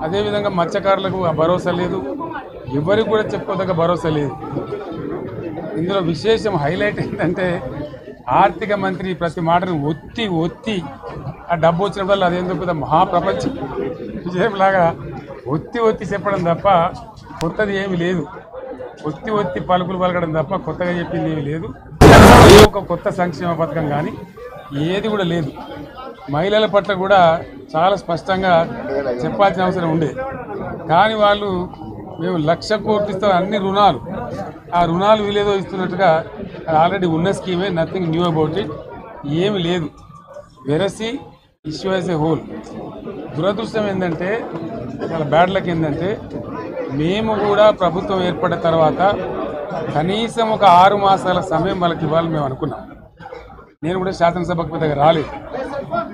అదేవిధంగా మత్స్యకారులకు భరోసా లేదు, ఎవరికి కూడా చెప్పుకోదగ్గ భరోసా లేదు. ఇందులో విశేషం హైలైట్ ఏంటంటే ఆర్థిక మంత్రి ప్రతి మాటను ఒత్తి ఆ డబ్బు వచ్చినప్పుడు అదేందుకు మహాప్రపంచ విజయంలాగా ఒత్తి చెప్పడం తప్ప కొత్తది ఏమీ లేదు. ఒత్తి పలుకులు పలకడం తప్ప కొత్తగా చెప్పింది ఏమీ లేదు. ఒక కొత్త సంక్షేమ పథకం కానీ ఏది కూడా లేదు. మహిళల పట్ల కూడా చాలా స్పష్టంగా చెప్పాల్సిన అవసరం ఉండే, కానీ వాళ్ళు మేము 1,00,000 కోట్లు ఇస్తాం అన్ని రుణాలు, ఆ రుణాలు వీలేదో ఇస్తున్నట్టుగా అది ఆల్రెడీ ఉన్న స్కీమే, నథింగ్ న్యూ అబౌట్ ఇట్, ఏమి లేదు. వెరసి ఇష్యూ యాజ్ ఏ హోల్. దురదృష్టం ఏంటంటే, చాలా బ్యాడ్ లక్ ఏంటంటే, మేము కూడా ప్రభుత్వం ఏర్పడిన తర్వాత కనీసం ఒక 6 మాసాల సమయం వాళ్ళకి ఇవ్వాలని మేము అనుకున్నాం. నేను కూడా శాసనసభకు పెద్దగా రాలేదు,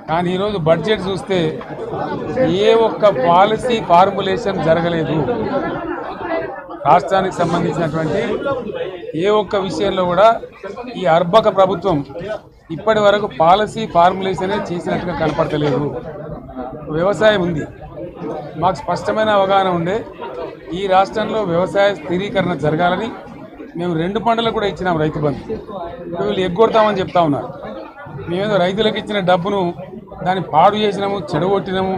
కానీ ఈరోజు బడ్జెట్ చూస్తే ఏ ఒక్క పాలసీ ఫార్ములేషన్ జరగలేదు. రాష్ట్రానికి సంబంధించినటువంటి ఏ ఒక్క విషయంలో కూడా ఈ అర్బక ప్రభుత్వం ఇప్పటి వరకు పాలసీ ఫార్ములేషనే చేసినట్టుగా కనపడతలేదు. వ్యవసాయం ఉంది, మాకు స్పష్టమైన అవగాహన ఉండే ఈ రాష్ట్రంలో వ్యవసాయ స్థిరీకరణ జరగాలని మేము 2 పంటలకు కూడా ఇచ్చినాం రైతు బంధు. వీళ్ళు ఎగ్గొడతామని చెప్తా ఉన్నారు. మేమేదో రైతులకు ఇచ్చిన డబ్బును దాన్ని పాడు చేసినాము, చెడగొట్టినాము,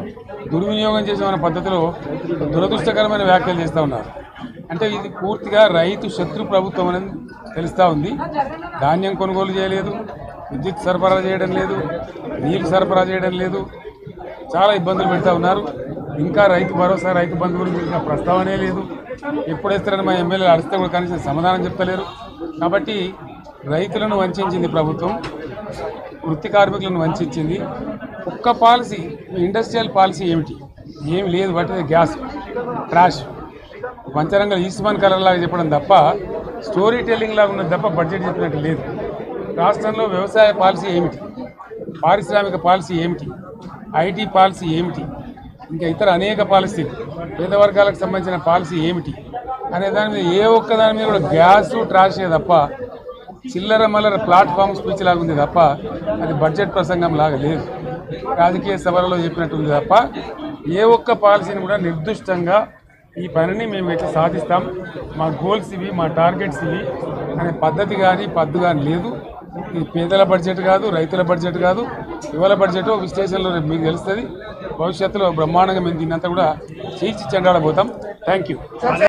దుర్వినియోగం చేసామన్న పద్ధతిలో దురదృష్టకరమైన వ్యాఖ్యలు చేస్తూ ఉన్నారు. అంటే ఇది పూర్తిగా రైతు శత్రు ప్రభుత్వం అనేది తెలుస్తూ ఉంది. ధాన్యం కొనుగోలు చేయలేదు, విద్యుత్ సరఫరా చేయడం లేదు, నీళ్లు సరఫరా చేయడం లేదు, చాలా ఇబ్బందులు పెడతా ఉన్నారు. ఇంకా రైతు భరోసా, రైతు బంధు గురించి ఇంకా ప్రస్తావనే లేదు. ఎప్పుడేస్తారని మా ఎమ్మెల్యేలు అడిస్తే కూడా కనీసం సమాధానం చెప్తలేరు. కాబట్టి రైతులను వంచింది ప్రభుత్వం, వృత్తి కార్మికులను వంచింది. ఒక్క పాలసీ, ఇండస్ట్రియల్ పాలసీ ఏమిటి? ఏమి లేదు. బట్టి గ్యాస్ ట్రాష్ పంచరంగం ఈస్మాన్ కలర్ లాగా చెప్పడం తప్ప, స్టోరీ టెల్లింగ్ లాగా ఉన్నది తప్ప బడ్జెట్ చెప్పినట్టు లేదు. రాష్ట్రంలో వ్యవసాయ పాలసీ ఏమిటి, పారిశ్రామిక పాలసీ ఏమిటి, ఐటీ పాలసీ ఏమిటి, ఇంకా ఇతర అనేక పాలసీలు, పేద వర్గాలకు సంబంధించిన పాలసీ ఏమిటి అనే దాని మీద ఏ ఒక్క దాని మీద కూడా గ్యాసు ట్రాషే తప్ప, చిల్లర మల్లర ప్లాట్ఫామ్ స్పీచ్ లాగా ఉంది తప్ప అది బడ్జెట్ ప్రసంగం లాగా లేదు. రాజకీయ సభలలో చెప్పినట్టుంది తప్ప ఏ ఒక్క పాలసీని కూడా నిర్దిష్టంగా ఈ పనిని మేము ఎట్లా సాధిస్తాం, మా గోల్స్ ఇవి, మా టార్గెట్స్ ఇవి అనే పద్ధతి కానీ పద్దు కానీ లేదు. ఇది పేదల బడ్జెట్ కాదు, రైతుల బడ్జెట్ కాదు, యువల బడ్జెట్. విశ్లేషణలో మీకు తెలుస్తుంది. భవిష్యత్తులో బ్రహ్మాండంగా మేము దీన్నంతా కూడా చీల్చి చెండాడబోతాం. Thank you.